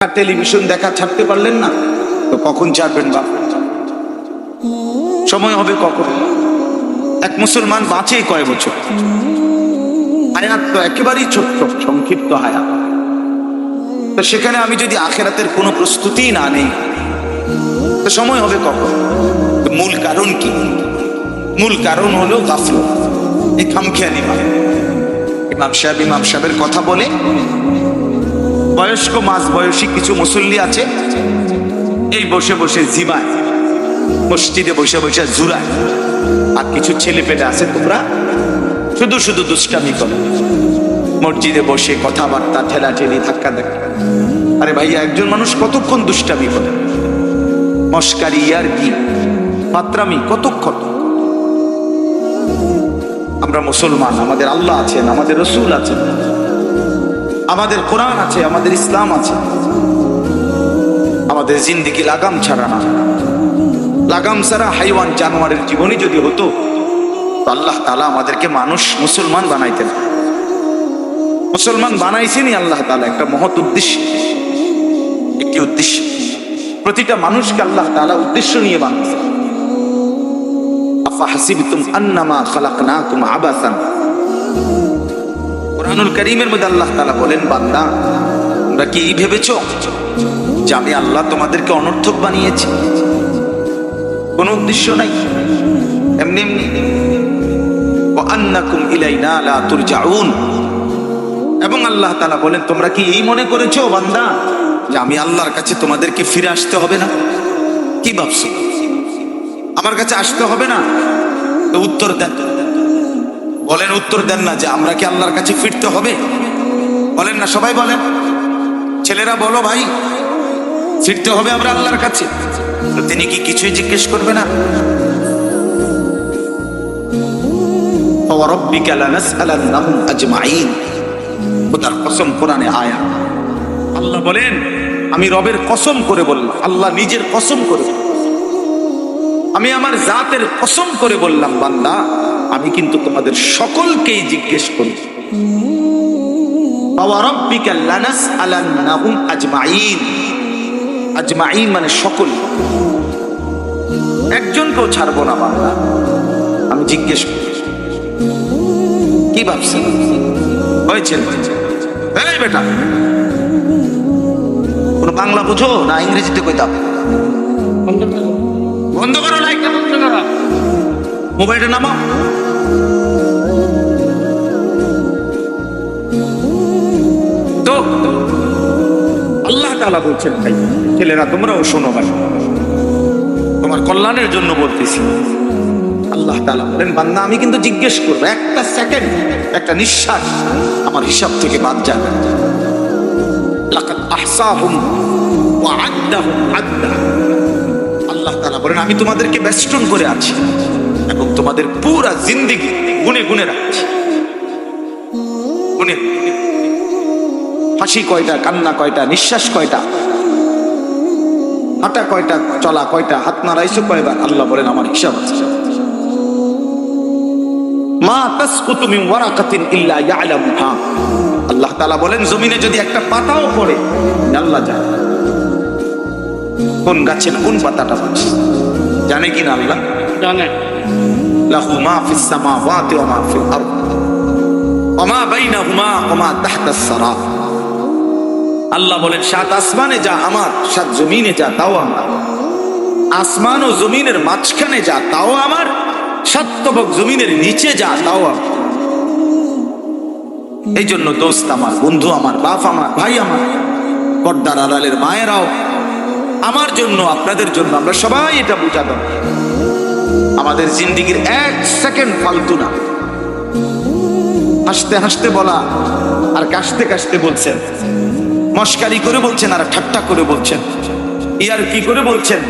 Television দেখা ছাড়তে পারলেন না, তো কখন ছাড়বেন? বা সময় হবে কখন? এক মুসলমান বাঁচে কয় বছর? হায়াত তো একেবারেই ছোট্ট, সংক্ষিপ্ত হায়াত। তো সেখানে আমি যদি আখেরাতের কোনো প্রস্তুতি না নেই, তো সময় হবে কখন? মূল কারণ কি? মূল কারণ হলো গাফলত, এই খামখেয়ালি ভাব। ইমাম সাহেবের কথা বলে বয়স্ক মাঝ বয়সী কিছু মুসল্লি আছে, এই বসে বসে জিমায়, মসজিদে বসে বসে জুরায়। আর কিছু ছেলে পেলে আছে, তোমরা শুধু শুধু দুষ্টামি করো, মসজিদে বসে কথাবার্তা, ঠেলাঠেলি, ধাক্কা ধাক্কা। আরে ভাইয়া, একজন মানুষ কতক্ষণ দুষ্টামি করে? মস্কারি, ইয়ার্কি, ফাত্রামি কতক্ষণ? আমরা মুসলমান, আমাদের আল্লাহ আছেন, আমাদের রসুল আছেন, আমাদের কোরআন আছে, আমাদের ইসলাম আছে। আমাদের জিন্দেগি লাগাম ছাড়া না। লাগাম ছাড়া হাইওয়ান জানোয়ারের জীবনই যদি হতো, তো আল্লাহ তাআলা আমাদেরকে মানুষ মুসলমান বানাইতেন। মুসলমান বানাইছেনই আল্লাহ তাআলা একটা মহৎ উদ্দেশ্য, একটি উদ্দেশ্য। প্রতিটা মানুষকে আল্লাহ তাআলা উদ্দেশ্য নিয়ে বানাইছেন। আফাহাসিবতুম আন্নামা খালাকনাকুম আবাসান। কুরআনুল কারীমের মধ্যে আল্লাহ তাআলা বলেন, বান্দা তোমরা কি এই ভেবেছো যে আমি আল্লাহ তোমাদেরকে অনর্থক বানিয়েছি? কোনো উদ্দেশ্য নাই, এমনি এমনি। ওয়া আন্নাকুম ইলাইনা লা তুরজাউন। এবং আল্লাহ তাআলা বলেন, তোমরা কি এই মনে করেছো বান্দা যে আমি আল্লাহর কাছে তোমাদেরকে ফিরে আসতে হবে না? কি ভাবছো আমার কাছে আসতে হবে না? তো উত্তর দেন, বলেন, উত্তর দেন না যে আমরা কি আল্লাহর কাছে ফিরতে হবে? বলেন না, সবাই বলেন, ছেলেরা বলো ভাই, ফিরতে হবে আমরা আল্লাহর কাছে। তো তিনি কি কিছুই জিজ্ঞেস করবে না? ফাওয়ারাব্বিকা লানাসআলান্নাহুম আজমাইন। খোদার কসম, কোরআনে আয়াত। আল্লাহ বলেন, আমি রবের কসম করে বললাম, আল্লাহ নিজের কসম করে, আমি আমার জাতের কসম করে বললাম, বান্দা আমি কিন্তু তোমাদের সকলকেই জিজ্ঞেস করি। ফাওয়ারাব্বিকা লানাসআলান্নাহুম আজমাইন। আজমাইন মানে সকল, একজনকেও ছাড়বো না বান্দা, আমি জিজ্ঞেস করি। কি ভাবছেন হয়েছে? এই বেটা, কোনো বাংলা বুঝো না ইংরেজিতে কইতাম? বন্ধ করো, লাইটটা বন্ধ করো, মোবাইলটা নামাও। তো আল্লাহ তাআলা বলছেন, ভাই ছেলেরা তোমরাও শোনো, ভাই তোমার কল্যাণের জন্য বলতেছি। আল্লাহ তাআলা বলেন, বান্দা আমি কিন্তু জিজ্ঞেস করবো, একটা সেকেন্ড, একটা নিঃশ্বাস আমার হিসাব থেকে বাদ যাবে। লাকাদ আহসাহুম ওয়া আদ্দাহুম আদ্দা। আল্লাহ তাআলা বলেন, আমি তোমাদেরকে বেষ্টন করে আছি এবং তোমাদের পুরা জিন্দেগি গুনে গুনে রাখছি। গুনে, হাসি কয়টা, কান্না কয়টা, নিঃশ্বাস কয়টা, হাঁটা কয়টা, চলা কয়টা, হাত নাড়াইছো কয়বার, আল্লাহ বলেন আমার হিসাব আছে। মা তাসকুতু মিন ওয়ারাকাতিন ইল্লা ইয়ালামুহা। আল্লাহ তাআলা বলেন, জমিনে যদি একটা পাতাও পড়ে, আল্লাহ জানে কোন গাছের কোন পাতাটা পড়ছে। জানে কিনা আল্লাহ? জানে। লাহু মা ফিস সামাওয়াতি ওয়া মা ফিল আরদ ওয়া মা বাইনাহুমা ওয়া মা তাহতাস সারা। আল্লাহ বলেন, সাত আসমানে যা আমার, সাত জমিনে যা তাও আমার। আসমান ও জমিনের মাঝখানে যা তাও আমার, সাত তবক জমিনের নিচে যা তাও আমার। এই জন্য দোস্ত আমার, বন্ধু আমার, বাপ আমার, ভাই আমার, পর্দার আড়ালের মায়েরাও, আমার জন্য, আপনাদের জন্য, আমরা সবাই এটা বুঝা দরকার। আমাদের জিন্দেগির এক সেকেন্ড ফালতু না। হাসতে হাসতে বলা আর কাশতে কাশতে বলছেন, মস্কারি করে বলছেন আর ঠাট্টা করে বলছেন, ইয়ার কি করে বলছেন,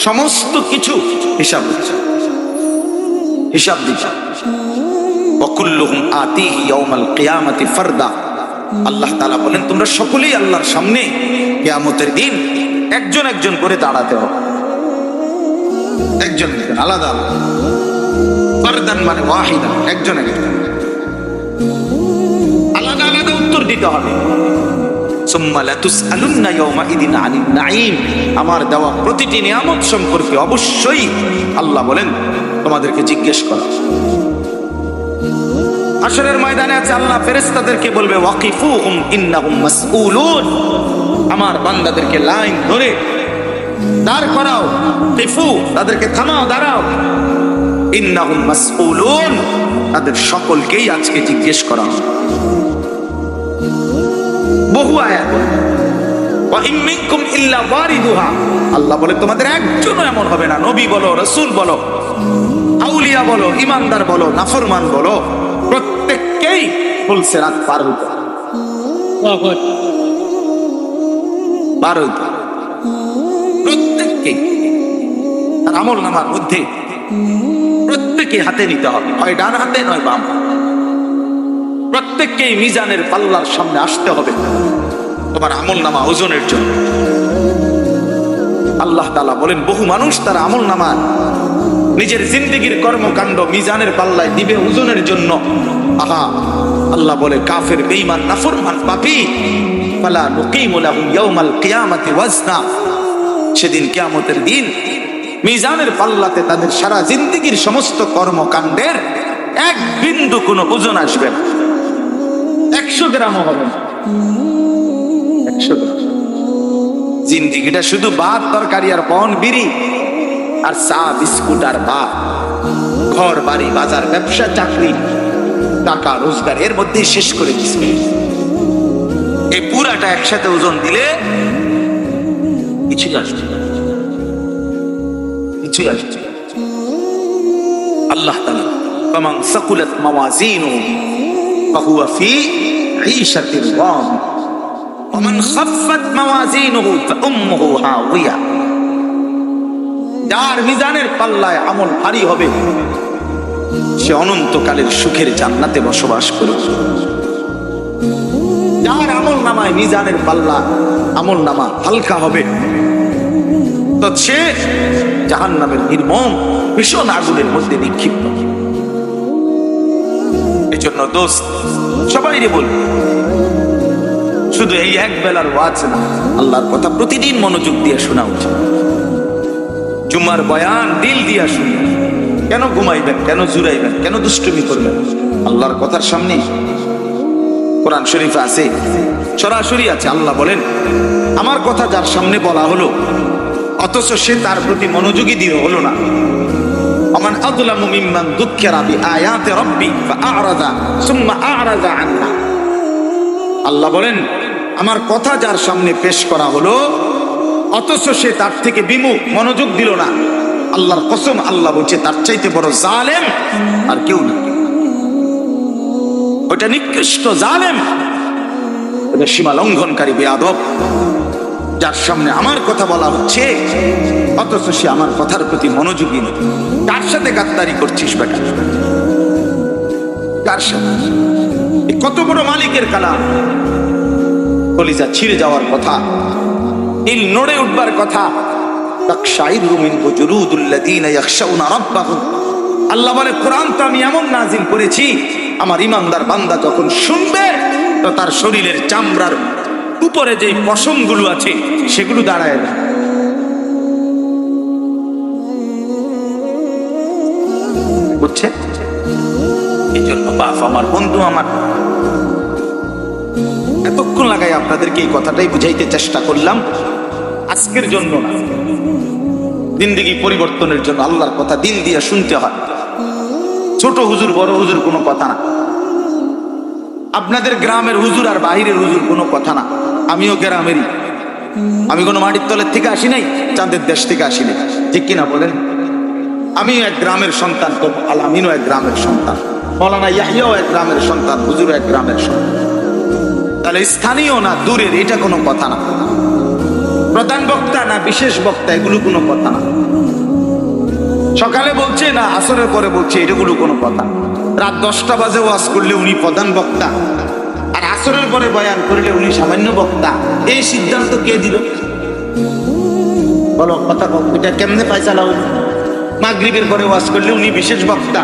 সমস্ত কিছু হিসাব হচ্ছে, হিসাব দিচ্ছেন। ওয়াকুল্লুহুম আতিহি ইয়াউমাল কিয়ামাতি ফারদা। আল্লাহ তাআলা বলেন, তোমরা সকলেই আল্লাহর সামনে কিয়ামতের দিন একজন একজন করে দাঁড়াতে হবে, একজন একজন, আলাদা আলাদা। ফারদান মানে ওয়াহিদা, একজন একজন, আলাদা আলাদা উত্তর দিতে হবে। সুম্মা লাতুসআলুন্না ইয়াওমাইদিন আনিন নাঈম, আমার দেওয়া প্রতিটি নিয়ামত সম্পর্কে অবশ্যই আল্লাহ বলেন তোমাদেরকে জিজ্ঞেস করা। হাশরের ময়দানে আছে আল্লাহ ফেরেশতাদেরকে বলবে ওয়াকিফুহুম ইন্নাহুম মাসউলুন, আমার বান্দাদেরকে লাইন ধরে দাঁড় করাও, কিফু তাদেরকে থামাও, দাঁড়াও, ইন্নাহুম মাসউলুন তাদের সকলকেই আজকে জিজ্ঞেস করা হবে। বহু আয়াত, ওয়া ইন মিনকুম ইল্লা ওয়ারিদুহা, আল্লাহ বলে তোমাদের একজনও এমন হবে না, নবী বলো, রাসূল বলো, আউলিয়া বলো, ইমানদার বলো, নাফরমান বলো, প্রত্যেককেই ফুলসিরাত পার হইতে পার হইতে প্রত্যেককেই তার আমল নামার মধ্যে প্রত্যেকে হাতে নিতে হবে, হয় ডান হাতে নয় বাম। প্রত্যেককেই মিজানের পাল্লার সামনে আসতে হবে তোমার আমল নামা ওজনের জন্য। আল্লাহ তাআলা বলেন বহু মানুষ তার আমল নামা নিজের জিন্দেগীর কর্মকাণ্ড মিজানের পাল্লায় দিবে ওজনের জন্য। আহা, আল্লাহ বলে কাফের, বেঈমান, নাফরমান, পাপী, ফালা নুকিমু লাহুম ইয়াউমাল কিয়ামাতি ওয়াজনা, সেদিন কিয়ামতের দিন মিজানের পাল্লাতে তাদের সারা জিন্দেগীর সমস্ত কর্মকাণ্ডের এক বিন্দু কোনো ওজন আসবে না, 100 গ্রামও হবে না। 100 গ্রাম জিন্দেগিটা শুধু ভাত তরকারি আর পান বিড়ি আর চা বিস্কুট আর ভাত, ঘর বাড়ি বাজার ব্যবসা চাকরি টাকা রোজগার এর মধ্যেই শেষ করে দিচ্ছে। এই পুরাটা একসাথে ওজন দিলে কিছুই আসছে না, কিছুই আসছে। আল্লাহ তাআলা ফামান সাকুলাত মাওয়াজিনুহু ফাহুয়া ফি ঈশাতির রাদিয়া ওয়া মান খাফফাত মাওয়াজিনুহু ফাউম্মুহু হাওিয়া, যার মিজানের পাল্লায় আমল ভারী হবে সে অনন্তকালের সুখের জান্নাতে বসবাস করবে। যার আমল নামায় মিজানের পাল্লা আমল নামা হালকা হবে তো সে জাহান্নামের নির্মম ভীষণ আগুনের মধ্যে নিক্ষিপ্ত। এই জন্য দোস্ত সবাইরে বলবো, শুধু এই এক বেলার ওয়াজ না, আল্লাহর কথা প্রতিদিন মনোযোগ দিয়ে শোনা উচিত। জুমার বয়ান দিল দিয়া শুনবেন, কেন ঘুমাইবেন, কেন জুড়াইবেন, কেন দুষ্টুমি করবেন? আল্লাহর কথার সামনে কোরআন শরীফে আছে, সরাসরি আছে। আল্লাহ বলেন আমার কথা যার সামনে বলা হলো অথচ সে তার প্রতি মনোযোগী দিয়ে হলো না, ওমান আযলামু মিম্মান যুক্কিরা বিআয়াতি রাব্বি ফাআরাযা সুম্মা আ'রাযা আনহা। আল্লাহ বলেন আমার কথা যার সামনে পেশ করা হলো অথচ সে তার থেকে বিমুখ, মনোযোগ দিল না, আল্লাহর কসম আল্লাহ বলছে তার চাইতে বড় জালেম আর কেউ না। ওটা নিকৃষ্ট জালেম, ওটা সীমা লঙ্ঘনকারী বেয়াদব, যার সামনে আমার কথা বলা হচ্ছে অথচ সে আমার কথার প্রতি মনোযোগী নেই। কার সাথে গাদ্দারি করছিস বেটা? কার সাথে? কত বড় মালিকের কালাম, কলিজা ছিঁড়ে যাওয়ার কথা, দিল নড়ে উঠবার কথা। আল্লাহ বলে কোরআন তো আমি এমন নাজিল করেছি আমার ইমানদার বান্দা যখন শুনবে তো তার শরীরের চামড়ার উপরে যে পশমগুলো আছে সেগুলো দাঁড়ায় না। বুঝছে? এই জন্য বাপ আমার, বন্ধু আমার, এতক্ষণ লাগাই আপনাদেরকে এই কথাটাই বুঝাইতে চেষ্টা করলাম। আজকের জন্য না, জিন্দেগি পরিবর্তনের জন্য আল্লাহর কথা দিল দিয়ে শুনতে হয়। ছোট হুজুর বড় হুজুর কোনো কথা না, আপনাদের গ্রামের হুজুর আর বাহিরের হুজুর কোনো কথা না। আমিও গ্রামেরই, আমি কোনো মাটির তলের থেকে আসি নাই, চাঁদের দেশ থেকে আসি নাই, ঠিক কিনা বলেন? আমিও এক গ্রামের সন্তান, তো আল আমিনও এক গ্রামের সন্তান, মৌলানা ইয়াহিয়াও এক গ্রামের সন্তান, হুজুরও এক গ্রামের সন্তান। তাহলে স্থানীয় না দূরের এটা কোনো কথা না, প্রধান বক্তা না বিশেষ বক্তা এগুলো কোনো কথা না, সকালে বলছে না আসরের পরে বলছে এগুলো কোনো কথা। রাত 10টা বাজে ওয়াজ করলে উনি প্রধান বক্তা আর আসরের পরে বয়ান করলে উনি সামান্য বক্তা, এই সিদ্ধান্ত কে দিল? বলো কথা, এটা কেমনে ফায়সালা হইল? মাগরিবের পরে ওয়াজ করলে উনি বিশেষ বক্তা,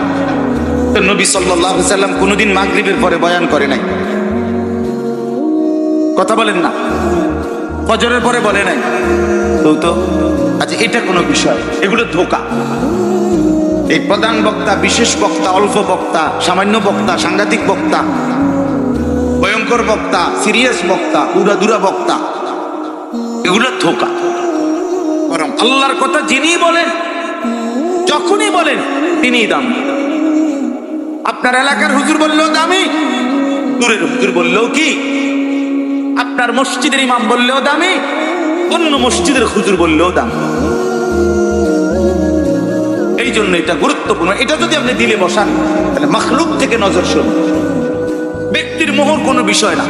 তো নবী সাল্লাল্লাহু আলাইহি ওয়াসাল্লাম কোনোদিন মাগরিবের পরে বয়ান করে নাই। কথা বলেন না, ফজরের পরে বলে নাই তো আচ্ছা এটা কোনো বিষয়, এগুলো ধোঁকা। এই প্রধান বক্তা, বিশেষ বক্তা, অল্প বক্তা, সামান্য বক্তা, সাংঘাতিক বক্তা, ভয়ঙ্কর বক্তা, সিরিয়াস বক্তা, উড়াদুরা বক্তা, এগুলো ধোঁকা। বরং আল্লাহর কথা যিনি বলেন, যখনই বলেন তিনিই দামি। আপনার এলাকার হুজুর বললেও দামি, দূরের হুজুর বললেও কি, আপনার মসজিদের ইমাম বললেও দামি, অন্য মসজিদের হুজুর বললেও দামি। এই জন্য এটা গুরুত্বপূর্ণ। এটা যদি আপনি দিলে বসান, তাহলে মাখলুক থেকে নজর সরবে। ব্যক্তির মোহর কোনো বিষয় না,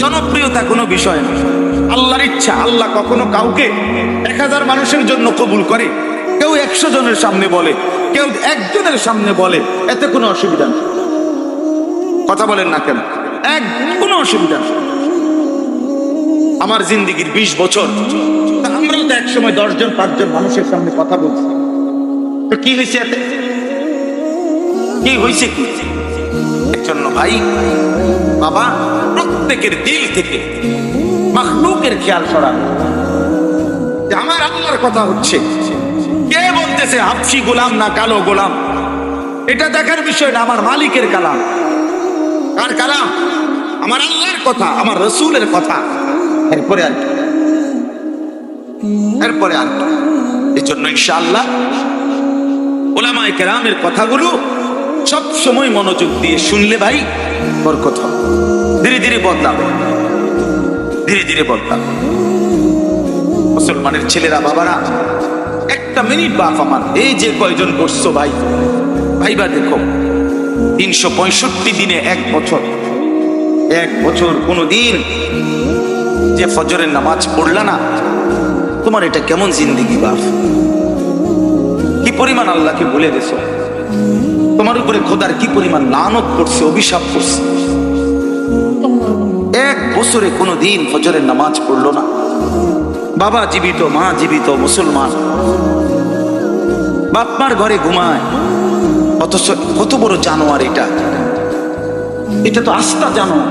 জনপ্রিয়তা কোনো বিষয় না, আল্লাহর ইচ্ছা। আল্লাহ কখনো কাউকে 1000 মানুষের জন্য কবুল করে, কেউ 100 জনের সামনে বলে, কেউ একজনের সামনে বলে, এতে কোনো অসুবিধা নেই। কথা বলেন না কেন? কোনো অসুবিধা নেই। আমার জিন্দিগির 20 বছর, আমরাও তো একসময় 10 জন 5 জন মানুষের সামনে কথা বলছি, তো কি হয়েছে এতে? কি হয়েছে? কি এর জন্য ভাই বাবা, প্রত্যেকের দিল থেকে মাখলুকের খেয়াল করা, যে আমার আল্লাহর কথা হচ্ছে, কে বলতেছে হাফসি গোলাম না কালো গোলাম, এটা দেখার বিষয় না। আমার মালিকের কালাম। কার কালাম? আমার আল্লাহর কথা, আমার রসুলের কথা। এরপরে আর এই জন্য ইনশাআল্লাহ উলামায়ে কেরামের কথাগুলো সব সময় মনোযোগ দিয়ে শুনলে ভাই বরকত হবে। ধীরে ধীরে বদলাবে, ধীরে ধীরে বদলাবে। মুসলমানের ছেলেরা, বাবারা, একটা মিনিট বাপ আমার, এই যে কয়জন করছো ভাই, ভাইবা দেখো 365 দিনে 1 বছর কোনো দিন যে ফজরের নামাজ পড়লা না, তোমার এটা কেমন জিন্দিগি বাপ? কি পরিমাণ আল্লাহকে ভুলে গেছো, তোমার উপরে খোদার কি পরিমাণ লানত করছে, অভিশাপ করছে। 1 বছরে কোনো দিন ফজরের নামাজ পড়লো না। বাবা জীবিত, মা জীবিত, মুসলমান, বাপমার ঘরে ঘুমায়, অথচ কত বড় জানোয়ার এটা। এটা তো আস্তা জানোয়ার,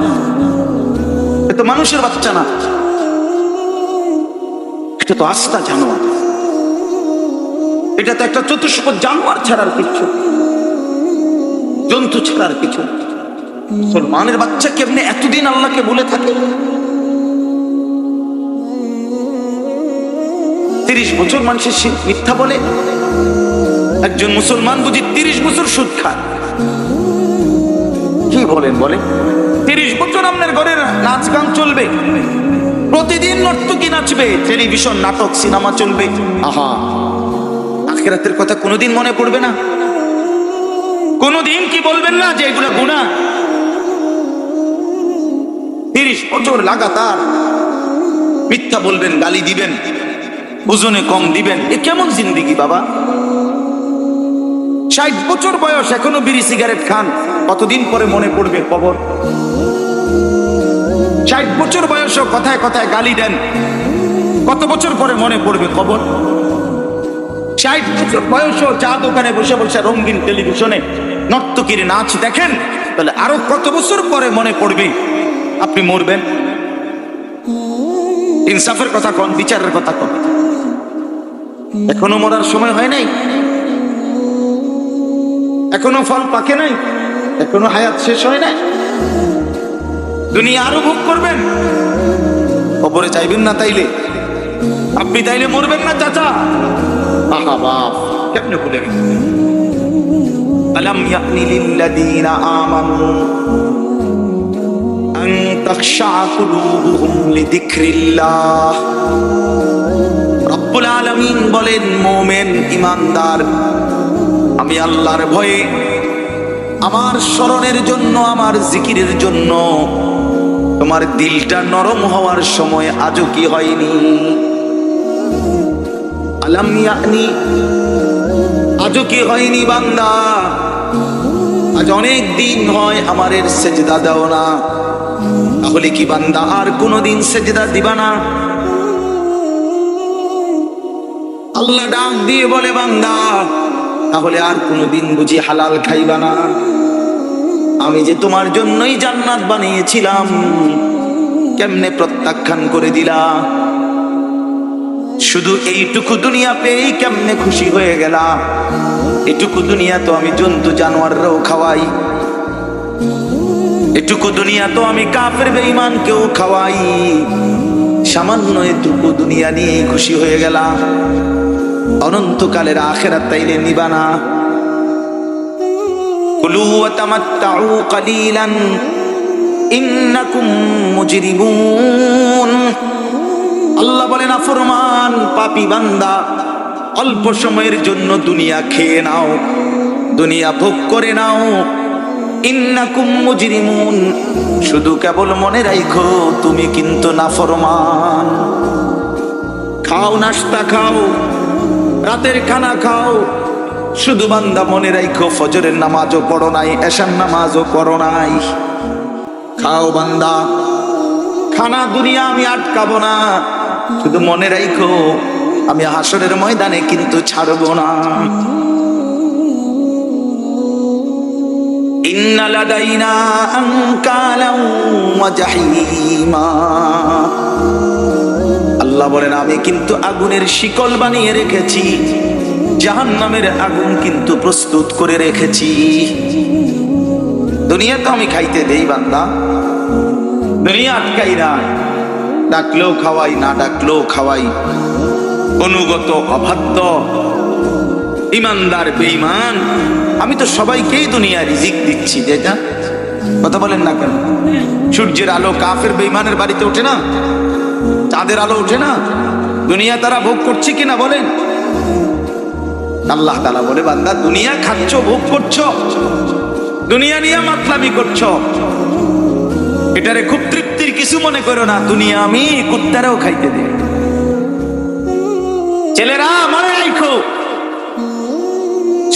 এটা তো মানুষের বাচ্চা না, এটা তো আস্তা জানোয়ার। এটা তো একটা চতুষ্প জানোয়ার ছাড়ার কিছু, জন্তু ছাড়ার কিছু। মুসলমানের বাচ্চা কেমনে এতদিন আল্লাহকে বলে থাকে? 30 বছর মানুষের মিথ্যা বলে, একজন মুসলমান বুঝি 30 বছর সুদ খায়। কি বলেন? 30 বছর আপনার ঘরে নাচ গান চলবে, প্রতিদিন নর্তকী নাচবে, টেলিভিশন, নাটক, সিনেমা চলবে। আহা, আখিরাতের কথা কোনোদিন মনে পড়বে না? কোনোদিন কি বলবেন না যে এগুলো গুনাহ? 30 বছর লাগাতার মিথ্যা বলবেন, গালি দিবেন, ওজনে কম দিবেন, এ কেমন জিন্দিগি বাবা? 60 বছর বয়স, এখনো বিড়ি সিগারেট খান, কতদিন পরে মনে পড়বে কবর? 60 বছর বয়সও কথায় কথায় গালি দেন, কত বছর পরে মনে পড়বে কবর? 60 বছর বয়সও চা দোকানে বসে বসে রঙিন টেলিভিশনে নর্তকীর নাচ দেখেন, তাহলে আরো কত বছর পরে মনে পড়বে আপনি মরবেন? ইনসাফের কথা কোন, বিচারের কথা কোন? এখনো মরার সময় হয় নাই, এখনো ফল পাকে নাই, এখনো হায়াত শেষ হয় নাই। দুনিয়া আরো ভোগ করবেন, কবরে যাইবেন না তাইলে? আপনি তাইলে মরবেন না চাচা? আহা বাপ, কেমনে ভুলে গেছেন? আলাম ইয়ানি লিল্লাযীনা আমানু আন তাখশা কুলুবুহুম লিযিকরিল্লাহ। রব্বুল আলামিন বলেন, মুমিন ঈমানদার, আমি আল্লাহর ভয়ে, আমার স্মরণের জন্য, আমার জিকিরের জন্য তোমার দিলটা নরম হওয়ার সময় আজও কি হয়নি? আলাম ইয়ানি, আজও কি হয়নি বান্দা? আজ অনেক দিন হয় আমারের সেজদা দাও না, তাহলে কি বান্দা আর কোনদিন সেজদা দিবা না? আল্লাহ ডাক দিয়ে বলে, বান্দা তাহলে আর কোনদিন বুঝি হালাল খাইবা না? আমি যে তোমার জন্যই জান্নাত বানিয়েছিলাম, কেমনে প্রত্যাখ্যান করে দিলা? শুধু এইটুকু দুনিয়া পেয়েই কেমনে খুশি হয়ে গেলা? এটুকু দুনিয়া তো আমি জন্তু জানোয়াররাও খাওয়াই, এটুকু দুনিয়া তো আমি কাফের বেঈমানকেও খাওয়াই, সামান্য এটুকু দুনিয়া নিয়ে খুশি হয়ে গেলা? অনন্তকালের আখিরাত তাইলে নিবা না? কুলু ওয়া তামাত্তাউ কালিলান ইন্নাকুম মুজরিমুন। আল্লাহ বলেন, নাফরমান পাপী বান্দা, অল্প সময়ের জন্য দুনিয়া খেয়ে নাও, দুনিয়া ভোগ করে নাও। ইন্নাকুম মুজরিমুন, শুধু কেবল মনে রাখো তুমি কিন্তু নাফরমান। খাও, নাস্তা খাও, রাতের খানা খাও, শুধু বান্দা মনে রাখো ফজরের নামাজও পড়ো নাই, এশার নামাজও করো নাই। খাও বান্দা, খানা দুনিয়া আমি আটকাবো না, শুধু মনে রাখো আমি হাসরের ময়দানে কিন্তু ছাড়বো না। ইন্না লাদাইনা আনকালাও ওয়া জাহিমা। আল্লাহ বলেন, আমি কিন্তু আগুনের শিকল বানিয়ে রেখেছি, জাহান্নামের আগুন কিন্তু প্রস্তুত করে রেখেছি। দুনিয়া তো আমি খাইতে দেই বান্দা, দুনিয়া আটকাই না, ডাকলেও খাওয়াই, না ডাকলেও খাওয়াই। অনুগত অবাধ্য ইমানদার বেঈমান আমি তো সবাইকেই দুনিয়া রিজিক দিচ্ছি। যেটা কথা বলেন না কেন? সূর্যের আলো কাফের বেঈমানের বাড়িতে ওঠে না? চাঁদের আলো ওঠে না? দুনিয়া তারা ভোগ করছে কিনা বলেন? আল্লাহ তাআলা বলে, বান্দা দুনিয়া খাচ্ছ, ভোগ করছো, দুনিয়া নিয়ে মাতলামি করছো, এটারে খুব তৃপ্তির কিছু মনে করো না। দুনিয়া আমি কুত্তারাও খাইতে দিই। ছেলেরা মনে রাখো,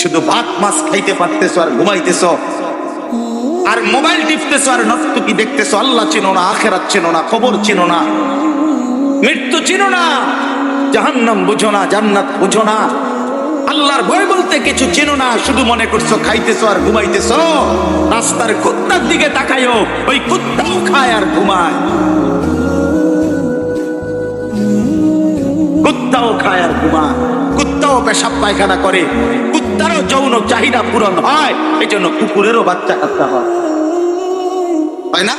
শুধু ভাত মাছ খাইতে পারতেছো আর ঘুমাইতেছো আর মোবাইল টিপতেছো আর নর্তকী দেখতেছো। আল্লাহ চিনো না, আখিরাত চিনো না, খবর চিনো না, মৃত্যু চিনো না, জাহান্নাম বুঝো না, জান্নাত বুঝো না, আল্লাহর ভয় বলতে কিছু চিনো না। শুধু মনে করছো খাইতেছো আর ঘুমাইতেছো। রাস্তার কুত্তার দিকে তাকায়ও, ওই কুত্তাও খায় আর ঘুমায়, কুত্তাও খায় আর ঘুমায়, কুত্তাও পেশাব পায়খানা করে, কুত্তারও যৌন চাহিদা পূরণ হয়, এই জন্য কুকুরেরও বাচ্চা কাচ্চা হয়, হয় না?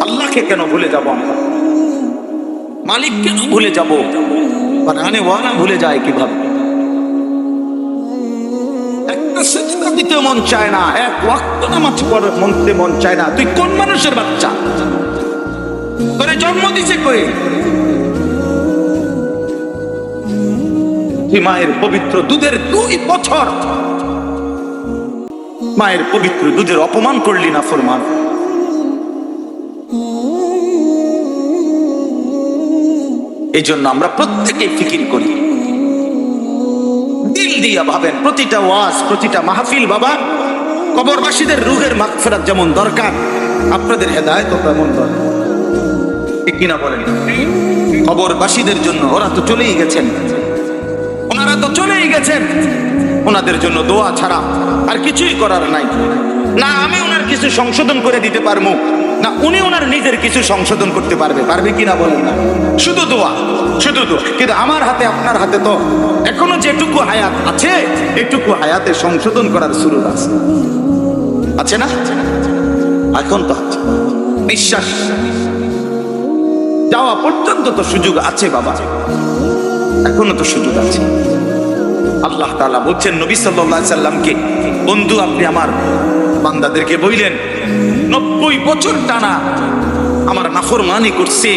আল্লাহকে কেন ভুলে যাব আমরা? মালিক কেন ভুলে যাব? বানানে ওয়ালা ভুলে যায় কিভাবে? একটা সিজদা দিতে মন চায় না, এক ওয়াক্ত নামাজ পড়তে মন চায় না। তুই কোন মানুষের বাচ্চা? তোরে জন্ম দিছে কই? তুই মায়ের পবিত্র দুধের 2 বছর মায়ের পবিত্র দুধের অপমান করলি না ফরমান। এই জন্য আমরা প্রত্যেকে ফিকির করি, দিল দিয়া ভাবেন। প্রতিটা ওয়াজ, প্রতিটা মাহফিল বাবা, কবরবাসীদের রুহের মাগফিরাত যেমন দরকার, আপনাদের হেদায়েত তেমন দরকার। ঠিক কিনা বলেন? কবরবাসীদের জন্য, ওরা তো চলেই গেছেন, ওনারা তো চলেই গেছেন, ওনাদের জন্য দোয়া ছাড়া আর কিছুই করার নাই। না আমি ওনার কিছু সংশোধন করে দিতে পারবো, না উনি ওনার নিজের কিছু সংশোধন করতে পারবে। পারবে কিনা বলেন না? শুধু দোয়া, শুধু দোয়া। কিন্তু আমার হাতে, আপনার হাতে তো এখনো যেটুকু হায়াত আছে, এটুকু হায়াতে সংশোধন করার সুযোগ আছে, আছে না? এখন তো আছে, বিশ্বাস যাওয়া পর্যন্ত তো সুযোগ আছে বাবা, এখনো তো সুযোগ আছে। আল্লাহ তাআলা বলছেন নবী সাল্লাল্লাহু আলাইহি সাল্লামকে, বন্ধু আপনি আমার বান্দাদেরকে বললেন 90 বছর টানা আমার নাফরমানি করছে,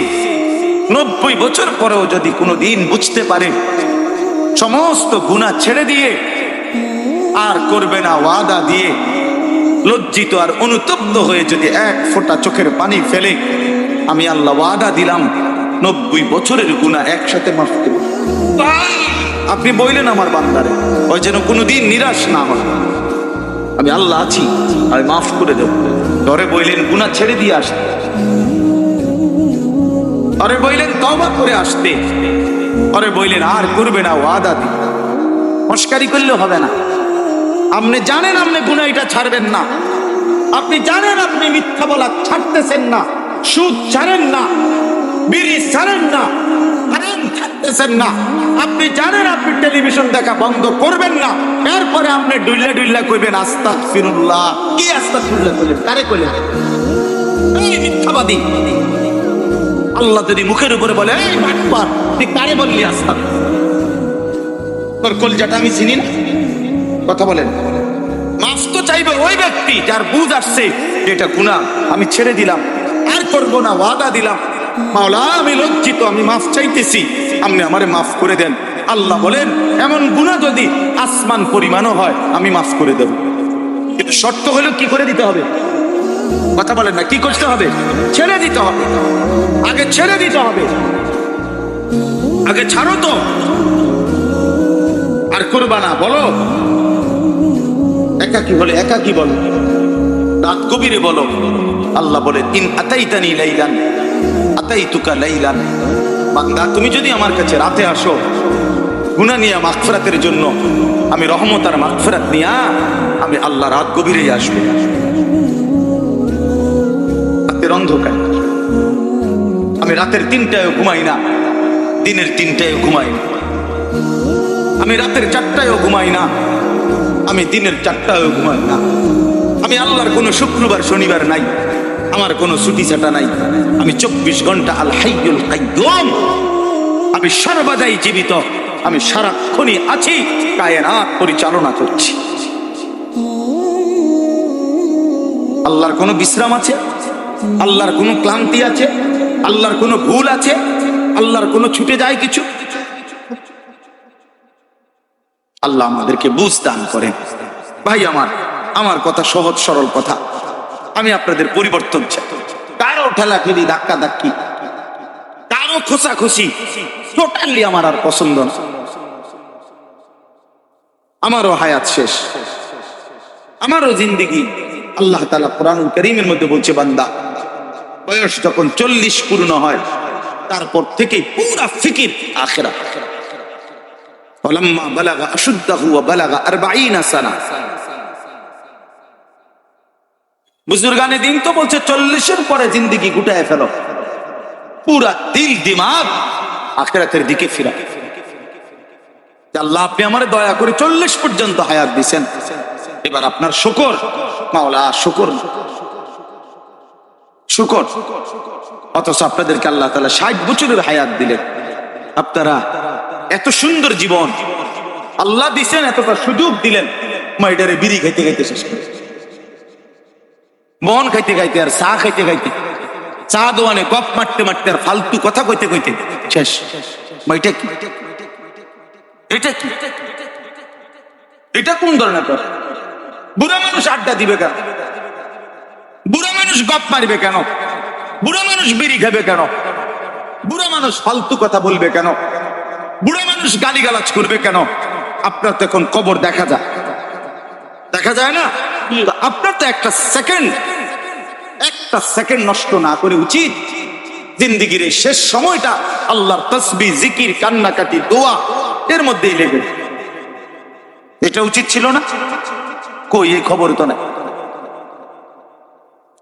90 বছর পরেও যদি কোনোদিন বুঝতে পারে, সমস্ত গুনাহ ছেড়ে দিয়ে আর করবে না ওয়াদা দিয়ে, লজ্জিত আর অনুতপ্ত হয়ে যদি এক ফোঁটা চোখের পানি ফেলে, আমি আল্লাহ ওয়াদা দিলাম 90 বছরের গুনাহ একসাথে মাফ করব। আপনি বললেন আমার বান্দারে, ওই যেন কোনোদিন নিরাশ না হয়, আমি আল্লাহ আছি, আমি মাফ করে দেব। ধরে বললেন গুনাহ ছেড়ে দিয়ে আসতে, ধরে বললেন তওবা করে আসতে, ধরে বললেন আর করবে না ওয়াদা দি। মস্কারি করলে হবে না, আপনি জানেন আপনি গুনাহ এটা ছাড়বেন না, আপনি জানেন আপনি মিথ্যা বলা ছাড়তেছেন না, সুদ ছাড়েন না, বিড়ি ছাড়েন না, হারাম ছাড়তেছেন না, আপনি জানেন আপনি টেলিভিশন দেখা বন্ধ করবেন না, এরপরে আপনি ডুইলা ডুইলা কইবেন আস্তাগফিরুল্লাহ। কি আস্তাগফিরুল্লাহ কইলেন? কারে কইলেন? এই মিথ্যাবাদী। আল্লাহ যদি মুখের উপরে বলে এই বাটপার, তুই কারে বললি আস্তাগফিরুল্লাহ? তোর কলজাটা আমি চিনি না? কথা বলেন। মাফ তো চাইবে ওই ব্যক্তি যার বুঝ আসছে এটা গুনাহ, আমি ছেড়ে দিলাম, আর করব না, ওয়াদা দিলাম, মাওলা আমি লজ্জিত, আমি মাফ চাইতেছি, আপনি আমারে মাফ করে দেন। আল্লাহ বলেন এমন গুনাহ যদি আসমান পরিমাণও হয় আমি মাফ করে দেব, কিন্তু শর্ত হলো কি করে দিতে হবে? কথা বলেন না, কি করতে হবে? ছেড়ে দিতে হবে, আগে ছেড়ে দিতে হবে, আগে ছাড়ো তো, আর করবা না। বলো একাকি বলে, একাকি বলো, রাত গভীরে বলো। আল্লাহ বলে ইন আতাইতানি লাইলান আতাইতুকা লাইলান, বান্দা তুমি যদি আমার কাছে রাতে আসো গুনাহ নিয়ে মাগফিরাতের জন্য, আমি রহমত আর মাগফিরাত নিয়ে আমি আল্লাহ রাত গভীরেই আসবো। রাতের অন্ধকার, আমি রাতের 3টায় ঘুমাই না, দিনের 3টায় ঘুমাই না, আমি রাতের 4টায়ও ঘুমাই না, আমি দিনের 4টায়ও ঘুমাই না। আমি আল্লাহর কোনো শুক্রবার শনিবার নাই, আমার কোনো ছুটি ছাটা নাই, আমি 24 ঘন্টা আল হাইয়ুল কাইয়্যুম, আমি সর্বদাই জীবিত, আমি সারাক্ষণই আছি, কায়নাত পরিচালনা করছি। আল্লাহর কোনো বিশ্রাম আছে? আল্লাহর কোনো ক্লান্তি আছে? আল্লাহর কোনো ভুল আছে? আল্লাহর কোনো ছুটে যায় কিছু? আল্লাহ আমাদেরকে বুঝ দান করেন। ভাই আমার কথা সহজ সরল কথা, আমি আপনাদের পরিবর্তন চাই। কারো ঠেলাঠেলি ধাক্কা ধাক্কি, কারো খোঁচাখুচি টোটালি আমার আর পছন্দ না। আমারও হায়াত শেষ, আমারও জিন্দেগি। আল্লাহ তাআলা কোরআনুল কারীমের মধ্যে বলছে, বান্দা বয়স যখন 40 পূর্ণ হয় তারপর থেকে পুরা ফিকির আখিরাত। ফালাম্মা বালাগা আশুদ্দাহু ওয়া বালাগা 40 সানা। বুজুর্গানে দিন তো বলছে 40-এর পরে জিন্দেগি গুটায় ফেলো, পুরা দিল দিমাগ আখিরাতের দিকে ফিরা। আল্লাহ আপনি আমারে দয়া করে 40 পর্যন্ত হায়াত দিবেন, এবার আপনার শুকর মাওলা, শুকর শুকর। অথচ আপনাদেরকে আল্লাহ তাআলা 60 বছরের হায়াত দিলেন, আপনারা এত সুন্দর জীবন আল্লাহ দিছেন, এতটা সুযোগ দিলেন, মাইডারে বিড়ি খাইতে খাইতে শেষ করে, মন খাইতে খাইতে আর চা খাইতে খাইতে, চা দোয়ানে গপ মারতে মারতে আর ফালতু কথা কইতে কইতে শেষ। এটা কি? এটা কি? এটা কোন ধরনের কথা? বুড়া মানুষ আড্ডা দিবে কেন? বুড়া মানুষ গপ মারবে কেন? বুড়া মানুষ বিড়ি খাবে কেন? বুড়া মানুষ ফালতু কথা বলবে কেন? বুড়া মানুষ গালিগালাজ করবে কেন? আপনার তো এখন কবর দেখা যায়, দেখা যায় না? আপনার তো একটা সেকেন্ড নষ্ট না করে উচিত জিন্দেগির শেষ সময়টা আল্লাহর তাসবিহ, জিকির, কান্নাকাটি, দোয়া এর মধ্যেই লেগে। এটা উচিত ছিল না? কই এই খবর তো নাই।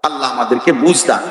আল্লাহ আমাদেরকে বুঝ দান।